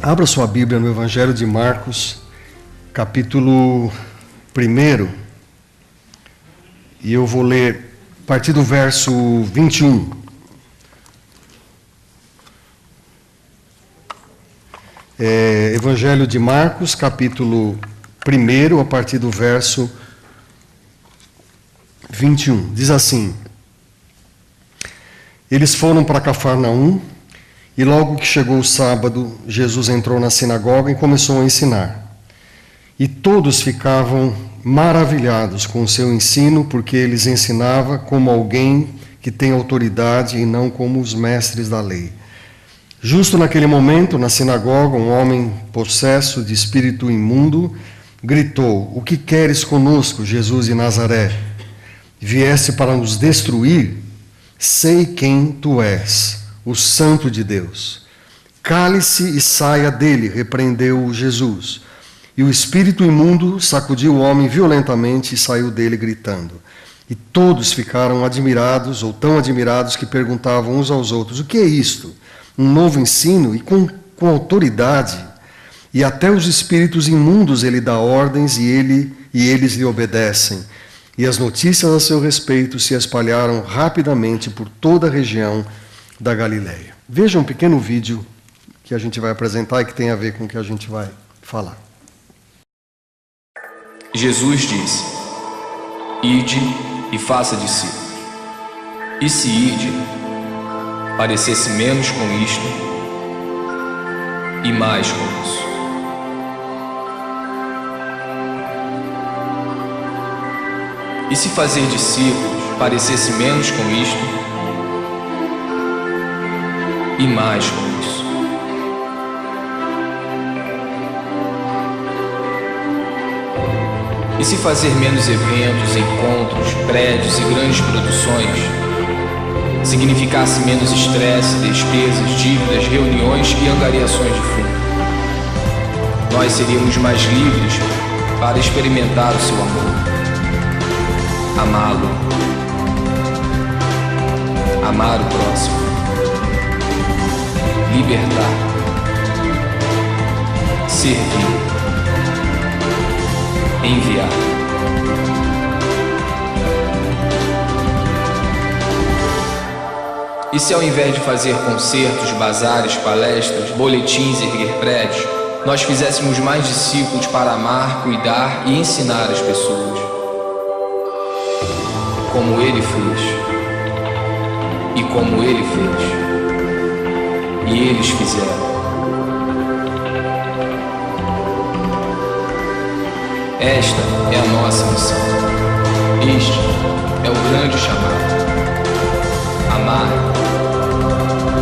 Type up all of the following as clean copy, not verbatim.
Abra sua Bíblia no Evangelho de Marcos, capítulo 1, e eu vou ler a partir do verso 21. Evangelho de Marcos, capítulo 1, a partir do verso 21. Diz assim: Eles foram para Cafarnaum, e logo que chegou o sábado, Jesus entrou na sinagoga e começou a ensinar. E todos ficavam maravilhados com o seu ensino, porque ele ensinava como alguém que tem autoridade e não como os mestres da lei. Justo naquele momento, na sinagoga, um homem possesso de espírito imundo gritou: "O que queres conosco, Jesus de Nazaré? Vieste para nos destruir? Sei quem tu és, o Santo de Deus." "Cale-se e saia dele", repreendeu Jesus. E o espírito imundo sacudiu o homem violentamente e saiu dele gritando. E todos ficaram admirados, ou tão admirados, que perguntavam uns aos outros: "O que é isto? Um novo ensino e com autoridade? E até os espíritos imundos ele dá ordens e eles lhe obedecem." E as notícias a seu respeito se espalharam rapidamente por toda a região da Galileia. Veja um pequeno vídeo que a gente vai apresentar e que tem a ver com o que a gente vai falar. Jesus disse: "Ide e faça discípulos. E se ide, parecesse menos com isto e mais com isso." E se fazer discípulos parecesse menos com isto e mais com isso. E se fazer menos eventos, encontros, prédios e grandes produções significasse menos estresse, despesas, dívidas, reuniões e angariações de fundo, nós seríamos mais livres para experimentar o seu amor, amá-lo, amar o próximo, libertar, servir, enviar. E se ao invés de fazer concertos, bazares, palestras, boletins e erguer prédios, nós fizéssemos mais discípulos para amar, cuidar e ensinar as pessoas, como ele fez, e como ele fez, e eles fizeram. Esta é a nossa missão. Este é o grande chamado: amar,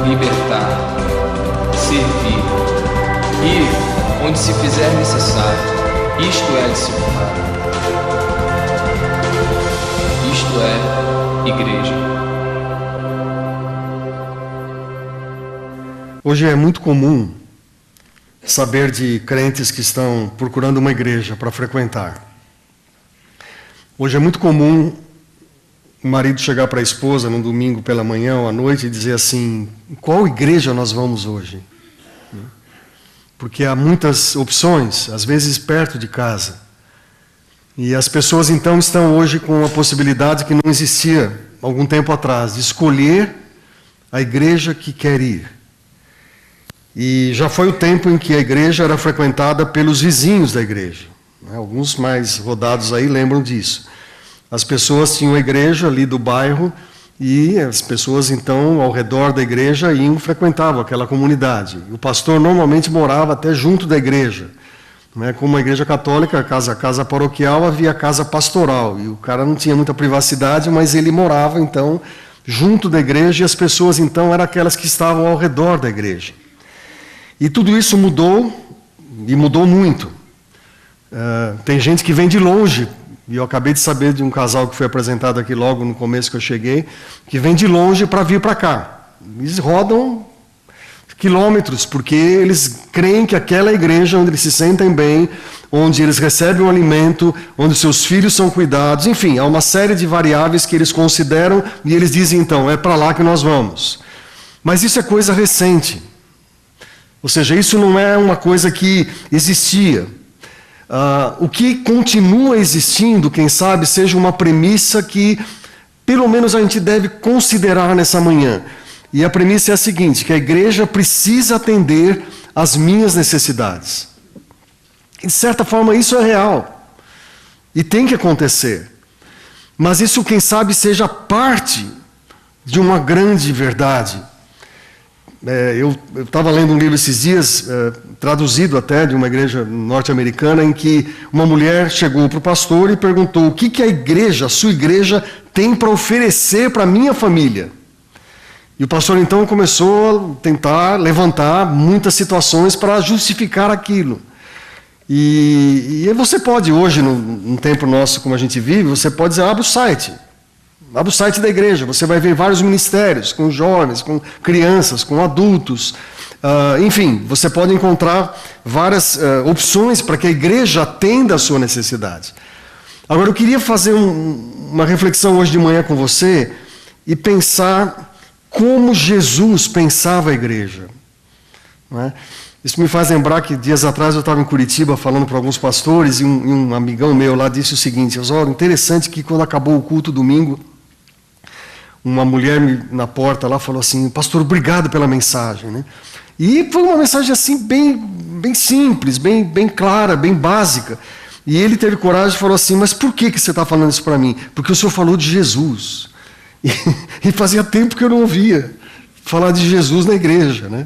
libertar, servir, ir onde se fizer necessário. Isto é discipular. Isto é igreja. Hoje é muito comum saber de crentes que estão procurando uma igreja para frequentar. Hoje é muito comum o marido chegar para a esposa no domingo pela manhã ou à noite e dizer assim: "Qual igreja nós vamos hoje?" Porque há muitas opções, às vezes perto de casa. E as pessoas então estão hoje com a possibilidade que não existia algum tempo atrás, de escolher a igreja que quer ir. E já foi o tempo em que a igreja era frequentada pelos vizinhos da igreja. Alguns mais rodados aí lembram disso. As pessoas tinham a igreja ali do bairro e as pessoas então ao redor da igreja iam frequentavam aquela comunidade. O pastor normalmente morava até junto da igreja. Como a igreja católica, a casa paroquial, havia a casa pastoral. E o cara não tinha muita privacidade, mas ele morava então junto da igreja e as pessoas então eram aquelas que estavam ao redor da igreja. E tudo isso mudou, e mudou muito. Tem gente que vem de longe, e eu acabei de saber de um casal que foi apresentado aqui logo no começo que eu cheguei, que vem de longe para vir para cá. Eles rodam quilômetros, porque eles creem que aquela igreja onde eles se sentem bem, onde eles recebem um alimento, onde seus filhos são cuidados, enfim, há uma série de variáveis que eles consideram, e eles dizem então, é para lá que nós vamos. Mas isso é coisa recente. Ou seja, isso não é uma coisa que existia. O que continua existindo, quem sabe, seja uma premissa que, pelo menos, a gente deve considerar nessa manhã. E a premissa é a seguinte, que a igreja precisa atender às minhas necessidades. De certa forma, isso é real. E tem que acontecer. Mas isso, quem sabe, seja parte de uma grande verdade. Eu estava lendo um livro esses dias, traduzido até, de uma igreja norte-americana, em que uma mulher chegou para o pastor e perguntou: o que a igreja, a sua igreja, tem para oferecer para a minha família? E o pastor então começou a tentar levantar muitas situações para justificar aquilo. E você pode hoje, num tempo nosso como a gente vive, você pode dizer: abre o site da igreja, você vai ver vários ministérios, com jovens, com crianças, com adultos, enfim, você pode encontrar várias opções para que a igreja atenda a sua necessidade. Agora, eu queria fazer uma reflexão hoje de manhã com você e pensar como Jesus pensava a igreja. Não é? Isso me faz lembrar que dias atrás eu estava em Curitiba falando para alguns pastores e um amigão meu lá disse o seguinte: Oswaldo, interessante que quando acabou o culto domingo, uma mulher na porta lá falou assim: pastor, obrigado pela mensagem. Né? E foi uma mensagem assim bem simples, bem clara, bem básica. E ele teve coragem e falou assim: mas por que você está falando isso para mim? Porque o senhor falou de Jesus. E fazia tempo que eu não ouvia falar de Jesus na igreja. Né?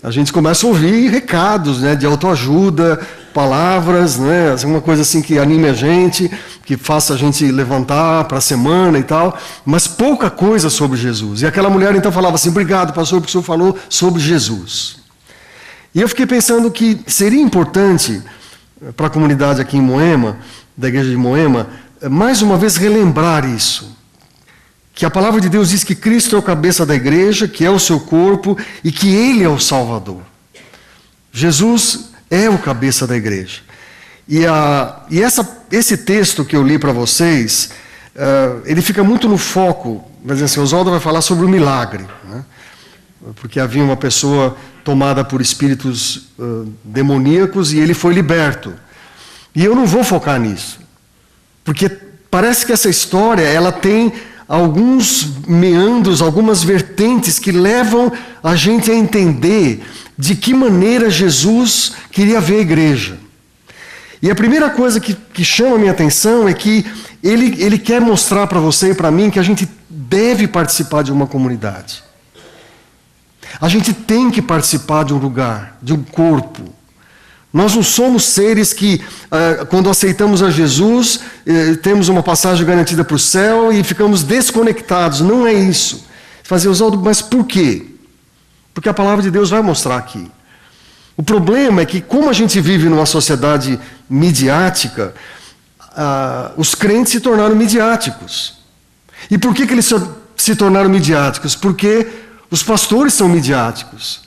A gente começa a ouvir recados, né, de autoajuda, palavras, né, alguma coisa assim que anime a gente, que faça a gente levantar para a semana e tal, mas pouca coisa sobre Jesus. E aquela mulher então falava assim: obrigado, pastor, porque o senhor falou sobre Jesus. E eu fiquei pensando que seria importante para a comunidade aqui em Moema, da igreja de Moema, mais uma vez relembrar isso. Que a palavra de Deus diz que Cristo é o cabeça da igreja, que é o seu corpo e que Ele é o Salvador. Jesus é o cabeça da igreja. Esse texto que eu li para vocês, ele fica muito no foco. Vai dizer assim, Oswaldo vai falar sobre o milagre. Né? Porque havia uma pessoa tomada por espíritos demoníacos e ele foi liberto. E eu não vou focar nisso. Porque parece que essa história ela tem alguns meandros, algumas vertentes que levam a gente a entender de que maneira Jesus queria ver a igreja. E a primeira coisa que chama a minha atenção é que ele quer mostrar para você e para mim que a gente deve participar de uma comunidade. A gente tem que participar de um lugar, de um corpo. Nós não somos seres que, quando aceitamos a Jesus, temos uma passagem garantida para o céu e ficamos desconectados. Não é isso. Fazer, Oswaldo, mas por quê? Porque a palavra de Deus vai mostrar aqui. O problema é que, como a gente vive numa sociedade midiática, os crentes se tornaram midiáticos. E por que eles se tornaram midiáticos? Porque os pastores são midiáticos.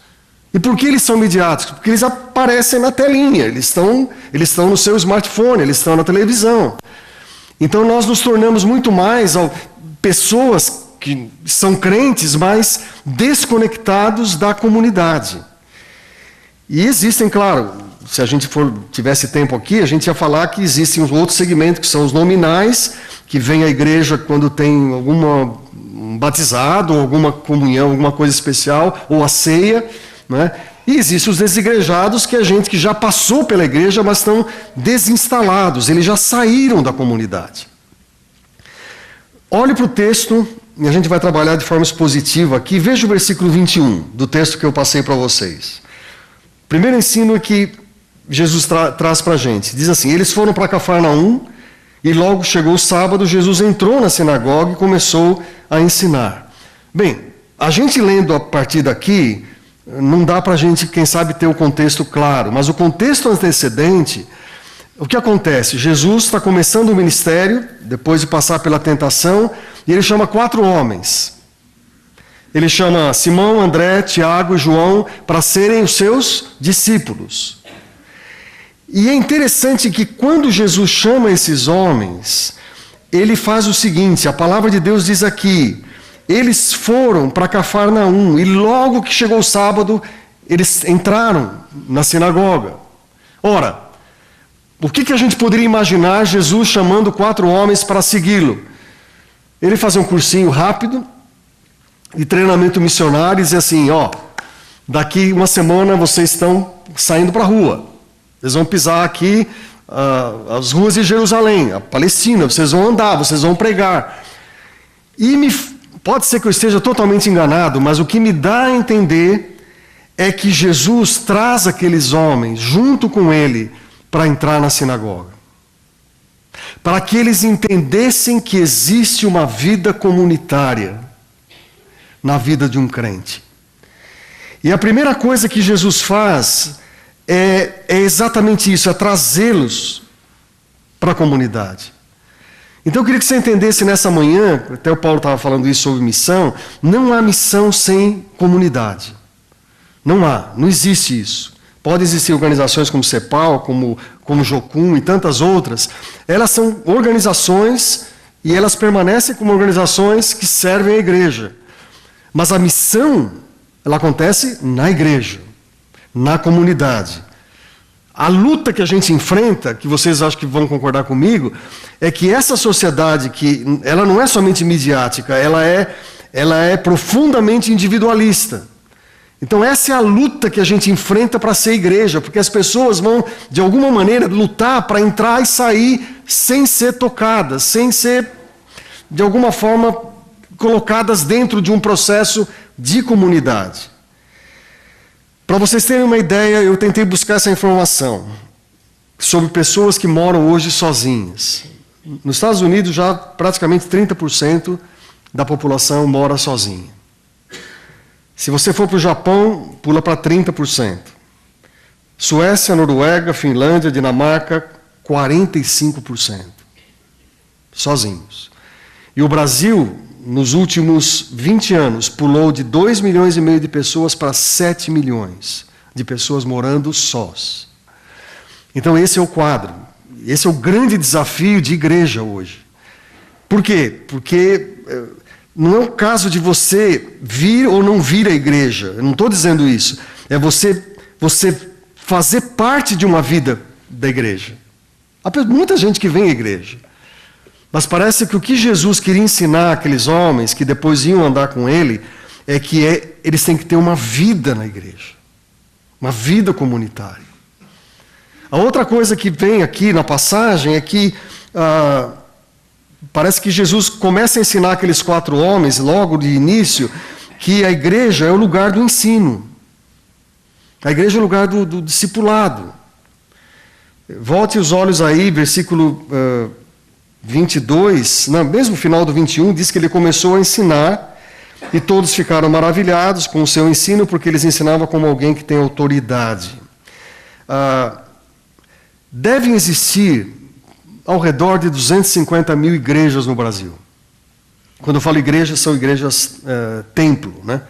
E por que eles são midiáticos? Porque eles aparecem na telinha, eles estão no seu smartphone, eles estão na televisão. Então nós nos tornamos muito mais pessoas que são crentes, mas desconectados da comunidade. E existem, claro, se a gente tivesse tempo aqui, a gente ia falar que existem os outros segmentos, que são os nominais, que vêm à igreja quando tem um batizado, ou alguma comunhão, alguma coisa especial, ou a ceia. Né? E existem os desigrejados, que é gente que já passou pela igreja, mas estão desinstalados, eles já saíram da comunidade. Olhe para o texto, e a gente vai trabalhar de forma expositiva aqui. Veja o versículo 21 do texto que eu passei para vocês. O primeiro ensino é que Jesus traz para a gente. Diz assim: eles foram para Cafarnaum, e logo chegou o sábado, Jesus entrou na sinagoga e começou a ensinar. Bem, a gente lendo a partir daqui, não dá para a gente, quem sabe, ter o contexto claro, mas o contexto antecedente, o que acontece? Jesus está começando o ministério, depois de passar pela tentação, e ele chama 4 homens. Ele chama Simão, André, Tiago e João para serem os seus discípulos. E é interessante que quando Jesus chama esses homens, ele faz o seguinte, a palavra de Deus diz aqui: eles foram para Cafarnaum, e logo que chegou o sábado, eles entraram na sinagoga. Ora, o que a gente poderia imaginar Jesus chamando 4 homens para segui-lo? Ele fazia um cursinho rápido de treinamento missionário e dizia assim, daqui uma semana vocês estão saindo para a rua. Vocês vão pisar aqui as ruas de Jerusalém, a Palestina, vocês vão andar, vocês vão pregar. E pode ser que eu esteja totalmente enganado, mas o que me dá a entender é que Jesus traz aqueles homens junto com ele para entrar na sinagoga. Para que eles entendessem que existe uma vida comunitária na vida de um crente. E a primeira coisa que Jesus faz é exatamente isso, é trazê-los para a comunidade. Então eu queria que você entendesse nessa manhã, até o Paulo estava falando isso sobre missão, não há missão sem comunidade. Não existe isso. Podem existir organizações como CEPAL, como Jocum e tantas outras. Elas são organizações e elas permanecem como organizações que servem à igreja. Mas a missão, ela acontece na igreja, na comunidade. A luta que a gente enfrenta, que vocês acho que vão concordar comigo, é que essa sociedade, que ela não é somente midiática, ela é profundamente individualista. Então essa é a luta que a gente enfrenta para ser igreja, porque as pessoas vão, de alguma maneira, lutar para entrar e sair sem ser tocadas, sem ser, de alguma forma, colocadas dentro de um processo de comunidade. Para vocês terem uma ideia, eu tentei buscar essa informação sobre pessoas que moram hoje sozinhas. Nos Estados Unidos, já praticamente 30% da população mora sozinha. Se você for para o Japão, pula para 30%. Suécia, Noruega, Finlândia, Dinamarca, 45%. Sozinhos. E o Brasil, nos últimos 20 anos, pulou de 2,5 milhões de pessoas para 7 milhões de pessoas morando sós. Então esse é o quadro. Esse é o grande desafio de igreja hoje. Por quê? Porque não é o caso de você vir ou não vir à igreja. Eu não estou dizendo isso. É você fazer parte de uma vida da igreja. Há muita gente que vem à igreja. Mas parece que o que Jesus queria ensinar àqueles homens que depois iam andar com ele é que eles têm que ter uma vida na igreja. Uma vida comunitária. A outra coisa que vem aqui na passagem é que parece que Jesus começa a ensinar aqueles 4 homens, logo de início, que a igreja é o lugar do ensino. A igreja é o lugar do discipulado. Volte os olhos aí, versículo 22, mesmo no final do 21, diz que ele começou a ensinar e todos ficaram maravilhados com o seu ensino, porque eles ensinavam como alguém que tem autoridade. Devem existir ao redor de 250 mil igrejas no Brasil. Quando eu falo igreja, são igrejas templo, né?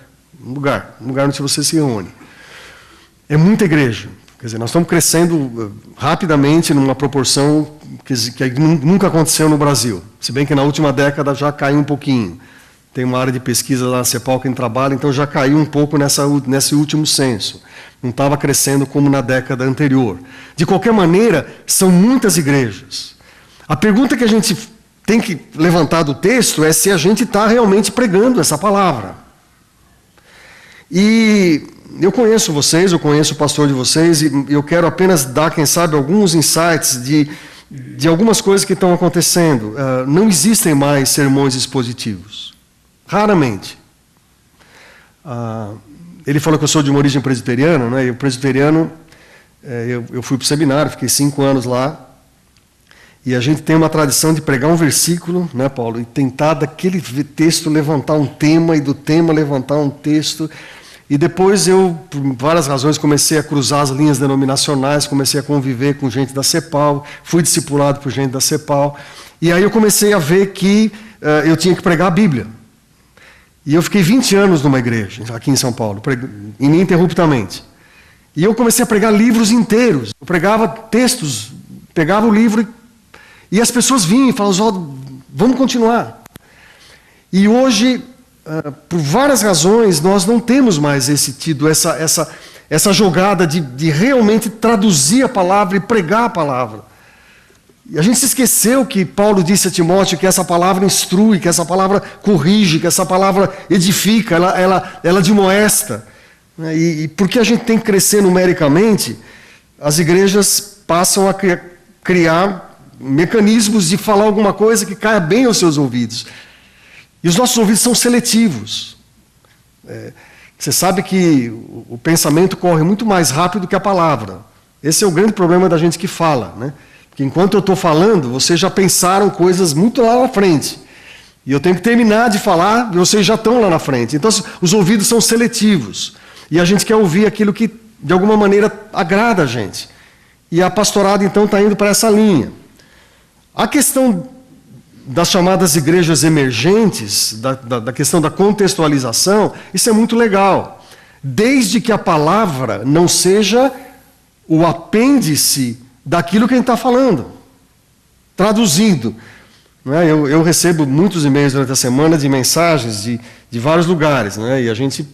Um lugar onde você se reúne. É muita igreja. Quer dizer, nós estamos crescendo rapidamente numa proporção que nunca aconteceu no Brasil. Se bem que na última década já caiu um pouquinho. Tem uma área de pesquisa lá na CEPAL que a gente trabalha, então já caiu um pouco nesse último censo. Não estava crescendo como na década anterior. De qualquer maneira, são muitas igrejas. A pergunta que a gente tem que levantar do texto é se a gente está realmente pregando essa palavra. E eu conheço vocês, eu conheço o pastor de vocês, e eu quero apenas dar, quem sabe, alguns insights de algumas coisas que estão acontecendo. Não existem mais sermões expositivos. Raramente. Ele falou que eu sou de uma origem presbiteriana, né? E o presbiteriano, eu fui para o seminário, fiquei 5 anos lá, e a gente tem uma tradição de pregar um versículo, né, Paulo, e tentar daquele texto levantar um tema, e do tema levantar um texto. E depois eu, por várias razões, comecei a cruzar as linhas denominacionais, comecei a conviver com gente da CEPAL, fui discipulado por gente da CEPAL, e aí eu comecei a ver que eu tinha que pregar a Bíblia. E eu fiquei 20 anos numa igreja, aqui em São Paulo, ininterruptamente. E eu comecei a pregar livros inteiros. Eu pregava textos, pegava o livro e as pessoas vinham e falavam, vamos continuar. E hoje, por várias razões, nós não temos mais essa essa jogada de realmente traduzir a palavra e pregar a palavra. E a gente se esqueceu que Paulo disse a Timóteo que essa palavra instrui, que essa palavra corrige, que essa palavra edifica, ela admoesta. E porque a gente tem que crescer numericamente, as igrejas passam a criar mecanismos de falar alguma coisa que caia bem aos seus ouvidos. E os nossos ouvidos são seletivos. Você sabe que o pensamento corre muito mais rápido que a palavra. Esse é o grande problema da gente que fala, né? Que enquanto eu estou falando, vocês já pensaram coisas muito lá na frente. E eu tenho que terminar de falar, e vocês já estão lá na frente. Então, os ouvidos são seletivos. E a gente quer ouvir aquilo que, de alguma maneira, agrada a gente. E a pastorada, então, está indo para essa linha. A questão das chamadas igrejas emergentes, da questão da contextualização, isso é muito legal. Desde que a palavra não seja o apêndice daquilo que a gente está falando, traduzindo. Né? Eu recebo muitos e-mails durante a semana de mensagens de vários lugares, né? E a gente,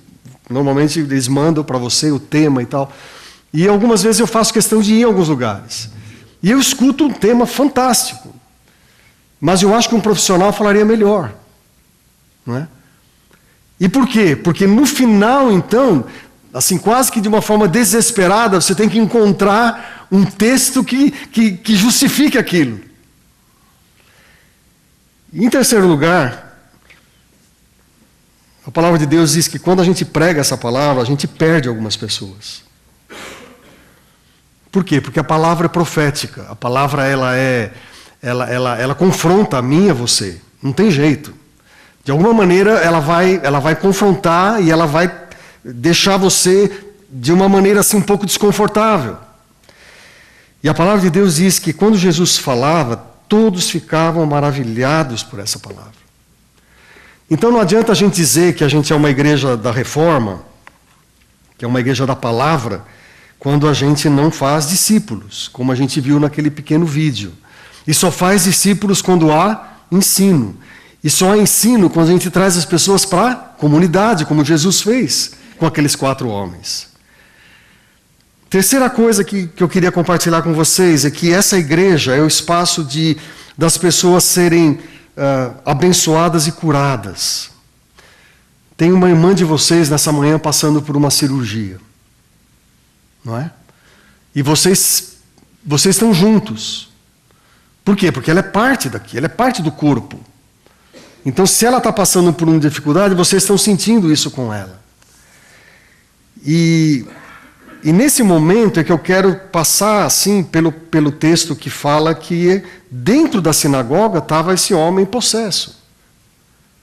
normalmente, eles mandam para você o tema e tal. E algumas vezes eu faço questão de ir em alguns lugares. E eu escuto um tema fantástico. Mas eu acho que um profissional falaria melhor. Não é? E por quê? Porque no final, então, assim, quase que de uma forma desesperada, você tem que encontrar um texto que justifique aquilo. Em terceiro lugar, a palavra de Deus diz que quando a gente prega essa palavra, a gente perde algumas pessoas. Por quê? Porque a palavra é profética. A palavra ela confronta a mim e a você. Não tem jeito. De alguma maneira ela vai confrontar e ela vai deixar você de uma maneira assim um pouco desconfortável. E a palavra de Deus diz que quando Jesus falava, todos ficavam maravilhados por essa palavra. Então não adianta a gente dizer que a gente é uma igreja da reforma, que é uma igreja da palavra, quando a gente não faz discípulos, como a gente viu naquele pequeno vídeo. E só faz discípulos quando há ensino. E só há ensino quando a gente traz as pessoas para a comunidade, como Jesus fez com aqueles 4 homens. Terceira coisa que eu queria compartilhar com vocês é que essa igreja é o espaço das pessoas serem abençoadas e curadas. Tem uma irmã de vocês nessa manhã passando por uma cirurgia. Não é? E vocês estão juntos. Por quê? Porque ela é parte daqui, ela é parte do corpo. Então, se ela está passando por uma dificuldade, vocês estão sentindo isso com ela. E nesse momento é que eu quero passar assim pelo texto que fala que dentro da sinagoga estava esse homem possesso.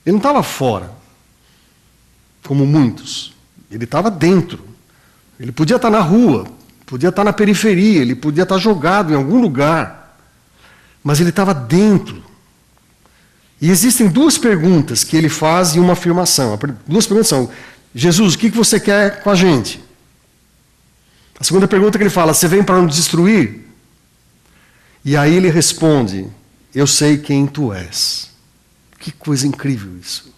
Ele não estava fora, como muitos. Ele estava dentro. Ele podia estar na rua, podia estar na periferia, ele podia estar jogado em algum lugar. Mas ele estava dentro. E existem 2 perguntas que ele faz e uma afirmação. 2 perguntas são: Jesus, o que você quer com a gente? A segunda pergunta que ele fala: você vem para nos destruir? E aí ele responde: eu sei quem tu és. Que coisa incrível isso.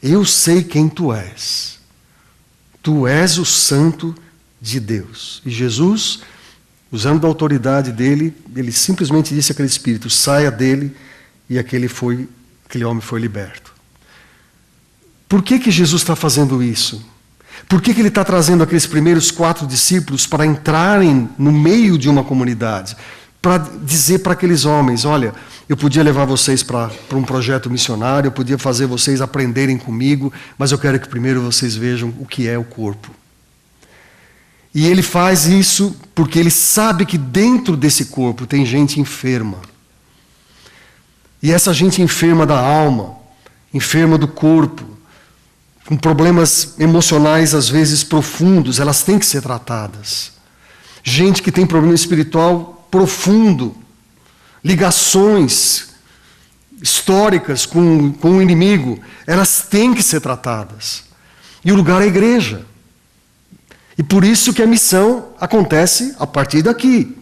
Eu sei quem tu és. Tu és o Santo de Deus. E Jesus, usando da autoridade dele, ele simplesmente disse àquele espírito: saia dele, e aquele homem foi liberto. Por que Jesus está fazendo isso? Por que ele está trazendo aqueles primeiros 4 discípulos para entrarem no meio de uma comunidade? Para dizer para aqueles homens: olha, eu podia levar vocês para um projeto missionário, eu podia fazer vocês aprenderem comigo, mas eu quero que primeiro vocês vejam o que é o corpo. E ele faz isso porque ele sabe que dentro desse corpo tem gente enferma. E essa gente enferma da alma, enferma do corpo, com problemas emocionais às vezes profundos, elas têm que ser tratadas. Gente que tem problema espiritual profundo, ligações históricas com o inimigo, elas têm que ser tratadas. E o lugar é a igreja. E por isso que a missão acontece a partir daqui.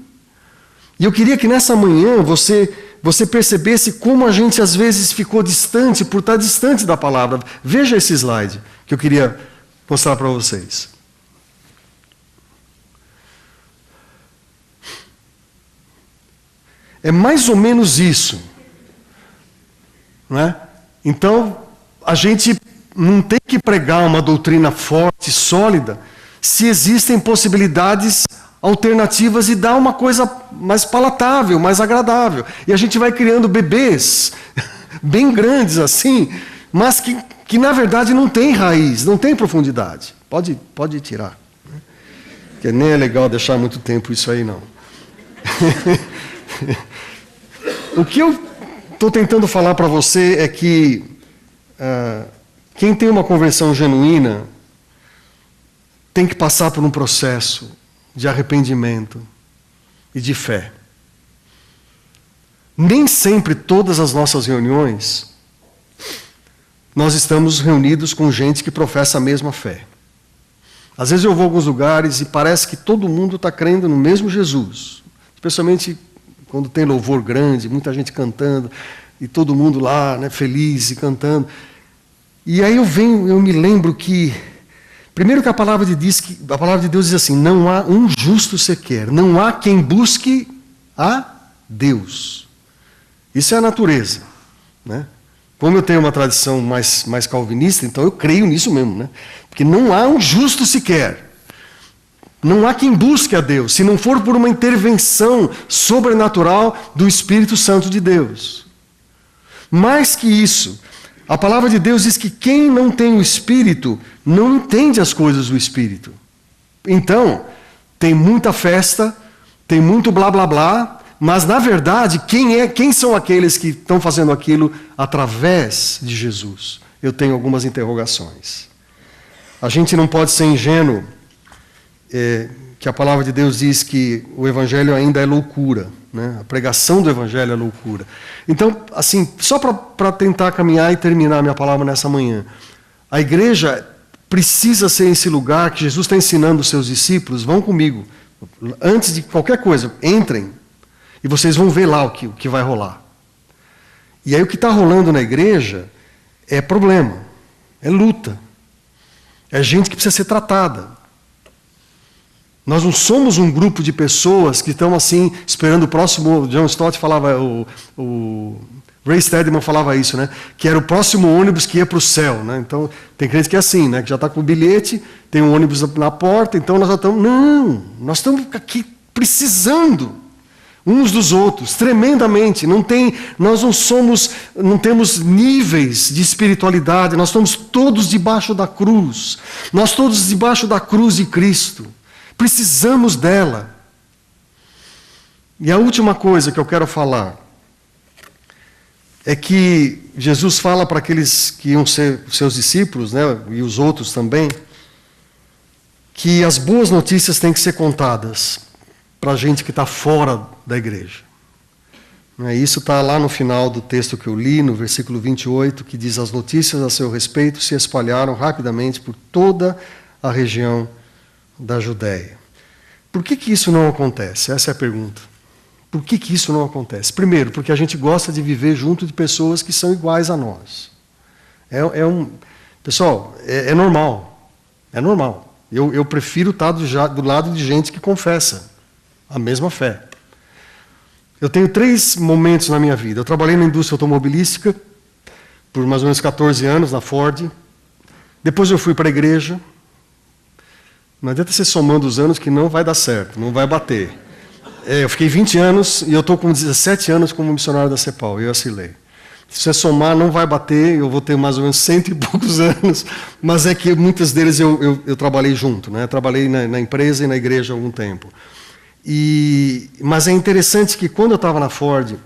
E eu queria que nessa manhã você percebesse como a gente às vezes ficou distante, por estar distante da palavra. Veja esse slide que eu queria mostrar para vocês. É mais ou menos isso. Não é? Então, a gente não tem que pregar uma doutrina forte, sólida, se existem possibilidades alternativas e dar uma coisa mais palatável, mais agradável. E a gente vai criando bebês bem grandes assim, mas que na verdade não tem raiz, não tem profundidade. Pode tirar. Porque nem é legal deixar muito tempo isso aí, não. O que eu estou tentando falar para você é que quem tem uma conversão genuína tem que passar por um processo de arrependimento e de fé. Nem sempre todas as nossas reuniões nós estamos reunidos com gente que professa a mesma fé. Às vezes eu vou a alguns lugares e parece que todo mundo está crendo no mesmo Jesus, especialmente quando tem louvor grande, muita gente cantando e todo mundo lá, né, feliz e cantando. E aí eu me lembro que primeiro que a palavra de Deus diz assim: não há um justo sequer, não há quem busque a Deus. Isso é a natureza, né? Como eu tenho uma tradição mais calvinista, então eu creio nisso mesmo, né? Porque não há um justo sequer. Não há quem busque a Deus, se não for por uma intervenção sobrenatural do Espírito Santo de Deus. Mais que isso, a palavra de Deus diz que quem não tem o Espírito não entende as coisas do Espírito. Então, tem muita festa, tem muito blá blá blá, mas na verdade, quem são aqueles que estão fazendo aquilo através de Jesus? Eu tenho algumas interrogações. A gente não pode ser ingênuo, que a palavra de Deus diz que o Evangelho ainda é loucura, né? A pregação do Evangelho é loucura. Então, assim, só para tentar caminhar e terminar minha palavra nessa manhã, a igreja precisa ser esse lugar que Jesus está ensinando os seus discípulos: vão comigo, antes de qualquer coisa, entrem, e vocês vão ver lá o que vai rolar. E aí o que está rolando na igreja é problema, é luta, é gente que precisa ser tratada. Nós não somos um grupo de pessoas que estão assim, esperando o próximo. John Stott falava, o Ray Steadman falava isso, né? Que era o próximo ônibus que ia para o céu, né? Então, tem crente que é assim, né? Que já está com o bilhete, tem um ônibus na porta, então nós já estamos. Não, nós estamos aqui precisando uns dos outros, tremendamente. Nós não temos níveis de espiritualidade, nós estamos todos debaixo da cruz. Nós todos debaixo da cruz de Cristo. Precisamos dela. E a última coisa que eu quero falar é que Jesus fala para aqueles que iam ser seus discípulos, né, e os outros também, que as boas notícias têm que ser contadas para a gente que está fora da igreja. Isso está lá no final do texto que eu li, no versículo 28, que diz: as notícias a seu respeito se espalharam rapidamente por toda a região da Judéia. Por que isso não acontece? Essa é a pergunta. Por que isso não acontece? Primeiro, porque a gente gosta de viver junto de pessoas que são iguais a nós. Pessoal, é normal. É normal. Eu prefiro estar do lado de gente que confessa a mesma fé. Eu tenho 3 momentos na minha vida. Eu trabalhei na indústria automobilística por mais ou menos 14 anos, na Ford. Depois eu fui para a igreja. Não adianta você somando os anos que não vai dar certo, não vai bater. Eu fiquei 20 anos e eu estou com 17 anos como missionário da CEPAL, eu assinei. Se você somar, não vai bater, eu vou ter mais ou menos 100 e poucos anos, mas é que muitos deles eu trabalhei junto, né? Trabalhei na empresa e na igreja há algum tempo. Mas é interessante que quando eu estava na Ford,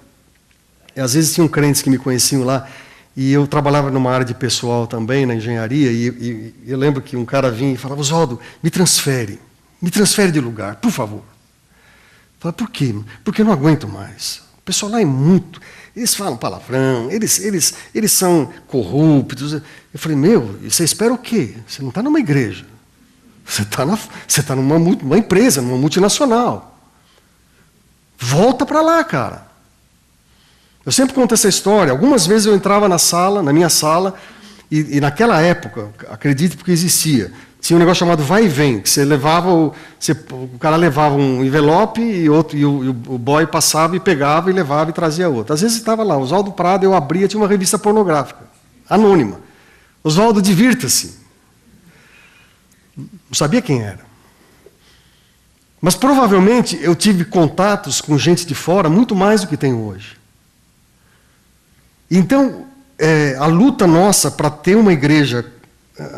às vezes tinham crentes que me conheciam lá, e eu trabalhava numa área de pessoal também, na engenharia, e eu lembro que um cara vinha e falava: Oswaldo, me transfere de lugar, por favor. Eu falava: por quê? Porque eu não aguento mais. O pessoal lá é muito... Eles falam palavrão, eles são corruptos. Eu falei: meu, você espera o quê? Você não está numa igreja. Você está numa empresa, numa multinacional. Volta para lá, cara. Eu sempre conto essa história. Algumas vezes eu entrava na minha sala, e naquela época, acredite porque existia, tinha um negócio chamado vai e vem, que você levava, o cara levava um envelope e o boy passava e pegava e levava e trazia outro. Às vezes estava lá, Oswaldo Prado, eu abria, tinha uma revista pornográfica, anônima. Oswaldo, divirta-se. Não sabia quem era. Mas provavelmente eu tive contatos com gente de fora muito mais do que tenho hoje. Então, a luta nossa para ter uma igreja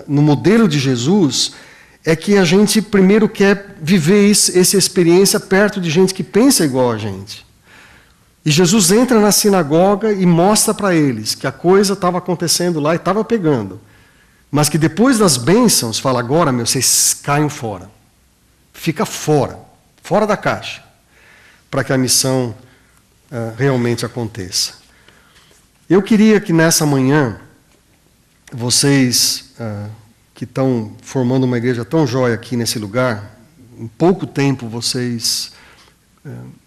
no modelo de Jesus é que a gente primeiro quer viver essa experiência perto de gente que pensa igual a gente. E Jesus entra na sinagoga e mostra para eles que a coisa estava acontecendo lá e estava pegando. Mas que depois das bênçãos, fala, agora, vocês caiam fora. Fica fora da caixa, para que a missão realmente aconteça. Eu queria que nessa manhã, vocês que estão formando uma igreja tão jóia aqui nesse lugar, em pouco tempo vocês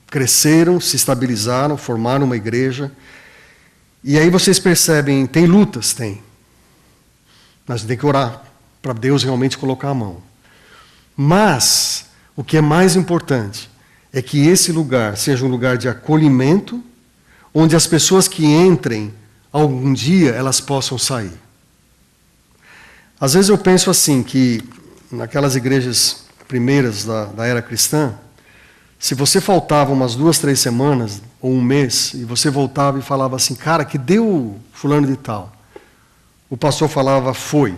cresceram, se estabilizaram, formaram uma igreja, e aí vocês percebem, tem lutas? Tem. Mas tem que orar para Deus realmente colocar a mão. Mas, o que é mais importante é que esse lugar seja um lugar de acolhimento, onde as pessoas que entrem, algum dia, elas possam sair. Às vezes eu penso assim, que naquelas igrejas primeiras da era cristã, se você faltava umas 2, 3 semanas, ou um mês, e você voltava e falava assim, cara, que deu fulano de tal? O pastor falava, foi.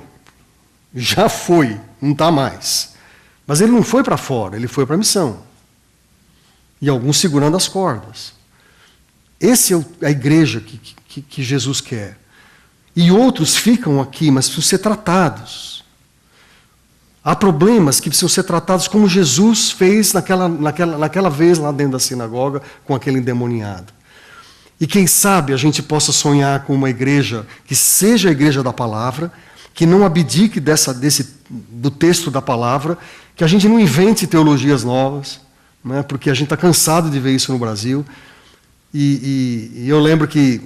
Já foi, não está mais. Mas ele não foi para fora, ele foi para a missão. E alguns segurando as cordas. Essa é a igreja que Jesus quer. E outros ficam aqui, mas precisam ser tratados. Há problemas que precisam ser tratados como Jesus fez naquela vez lá dentro da sinagoga com aquele endemoniado. E quem sabe a gente possa sonhar com uma igreja que seja a igreja da palavra, que não abdique do texto da palavra, que a gente não invente teologias novas, né, porque a gente está cansado de ver isso no Brasil. E eu lembro que,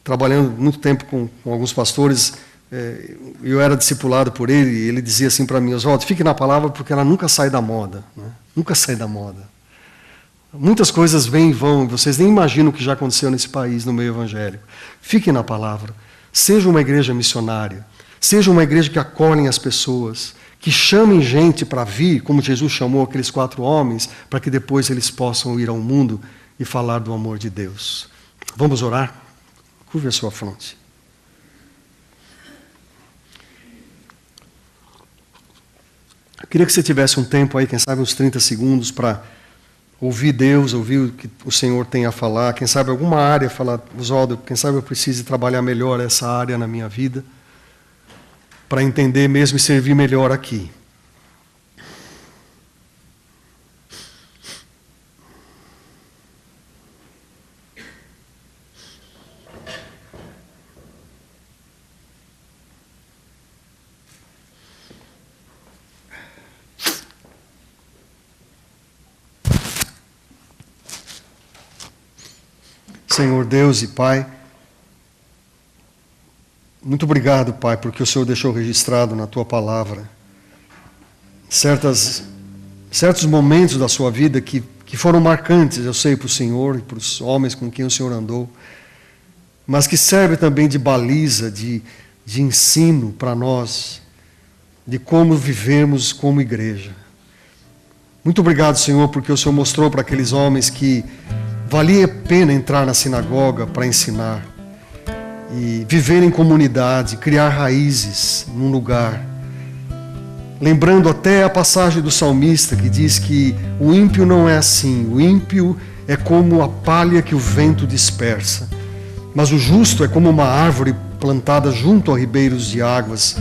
trabalhando muito tempo com alguns pastores, eu era discipulado por ele, e ele dizia assim para mim, Oswaldo, fique na palavra porque ela nunca sai da moda. Né? Nunca sai da moda. Muitas coisas vêm e vão, vocês nem imaginam o que já aconteceu nesse país, no meio evangélico. Fiquem na palavra. Seja uma igreja missionária. Seja uma igreja que acolhe as pessoas, que chamem gente para vir, como Jesus chamou aqueles 4 homens, para que depois eles possam ir ao mundo e falar do amor de Deus. Vamos orar? Curve a sua fronte. Eu queria que você tivesse um tempo aí, quem sabe uns 30 segundos, para ouvir Deus, ouvir o que o Senhor tem a falar. Quem sabe alguma área, falar, Oswaldo, quem sabe eu precise trabalhar melhor essa área na minha vida, para entender mesmo e servir melhor aqui. Senhor Deus e Pai, muito obrigado, Pai, porque o Senhor deixou registrado na Tua palavra certos momentos da sua vida que foram marcantes, eu sei, para o Senhor e para os homens com quem o Senhor andou, mas que serve também de baliza, de ensino para nós, de como vivemos como igreja. Muito obrigado, Senhor, porque o Senhor mostrou para aqueles homens que valia a pena entrar na sinagoga para ensinar e viver em comunidade, criar raízes num lugar. Lembrando até a passagem do salmista que diz que o ímpio não é assim, o ímpio é como a palha que o vento dispersa, mas o justo é como uma árvore plantada junto a ribeiros de águas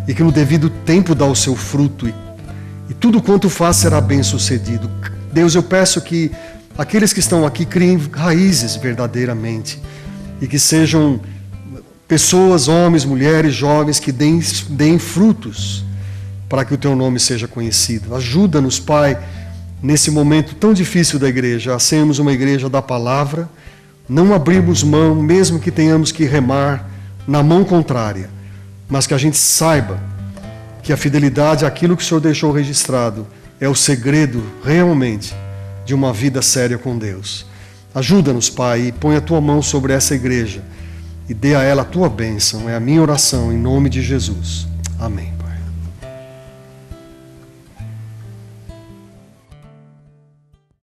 e que no devido tempo dá o seu fruto e tudo quanto faz será bem sucedido. Deus, eu peço que aqueles que estão aqui criem raízes verdadeiramente e que sejam pessoas, homens, mulheres, jovens que deem frutos para que o Teu nome seja conhecido. Ajuda-nos, Pai, nesse momento tão difícil da igreja, a sermos uma igreja da palavra, não abrirmos mão, mesmo que tenhamos que remar na mão contrária, mas que a gente saiba que a fidelidade àquilo que o Senhor deixou registrado é o segredo realmente de uma vida séria com Deus. Ajuda-nos, Pai, e põe a tua mão sobre essa igreja e dê a ela a tua bênção. É a minha oração em nome de Jesus. Amém.